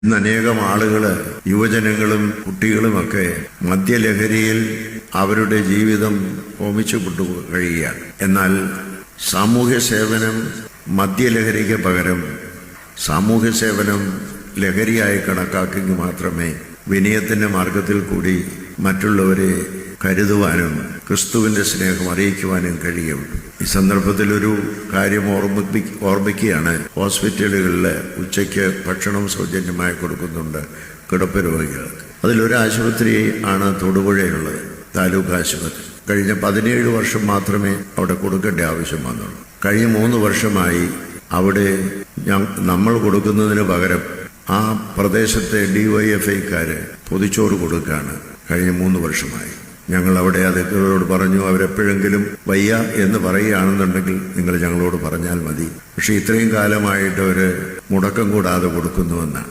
ഇന്ന് അനേകം ആളുകൾ, യുവജനങ്ങളും കുട്ടികളുമൊക്കെ മദ്യലഹരിയിൽ അവരുടെ ജീവിതം ഹോമിച്ചു കൊണ്ടു കഴിയുകയാണ്. എന്നാൽ സാമൂഹ്യ സേവനം മദ്യലഹരിക്ക് പകരം സാമൂഹ്യ സേവനം ലഹരിയായി കണക്കാക്കി മാത്രമേ വിനയത്തിന്റെ മാർഗത്തിൽ കൂടി മറ്റുള്ളവരെ കരുതുവാനും ക്രിസ്തുവിന്റെ സ്നേഹം അറിയിക്കുവാനും കഴിയുള്ളൂ. ഈ സന്ദർഭത്തിൽ ഒരു കാര്യം ഓർമ്മിക്കുകയാണ്. ഹോസ്പിറ്റലുകളിൽ ഉച്ചയ്ക്ക് ഭക്ഷണം സൗജന്യമായി കൊടുക്കുന്നുണ്ട് കിടപ്പ് രോഗികൾക്ക്. അതിലൊരു ആശുപത്രി ആണ് തൊടുപുഴയിലുള്ളത്, താലൂക്ക് ആശുപത്രി. കഴിഞ്ഞ 17 വർഷം മാത്രമേ അവിടെ കൊടുക്കേണ്ട ആവശ്യം വന്നുള്ളൂ. കഴിഞ്ഞ 3 വർഷമായി അവിടെ നമ്മൾ കൊടുക്കുന്നതിന് പകരം ആ പ്രദേശത്തെ DYFIക്കാര് പൊതിച്ചോറ് കൊടുക്കുകയാണ്. കഴിഞ്ഞ 3 വർഷമായി ഞങ്ങൾ അവിടെ അധികൃതരോട് പറഞ്ഞു, അവരെപ്പോഴെങ്കിലും വയ്യ എന്ന് പറയുകയാണെന്നുണ്ടെങ്കിൽ നിങ്ങൾ ഞങ്ങളോട് പറഞ്ഞാൽ മതി. പക്ഷെ ഇത്രയും കാലമായിട്ട് അവർ മുടക്കം കൂടാതെ കൊടുക്കുന്നുവെന്നാണ്.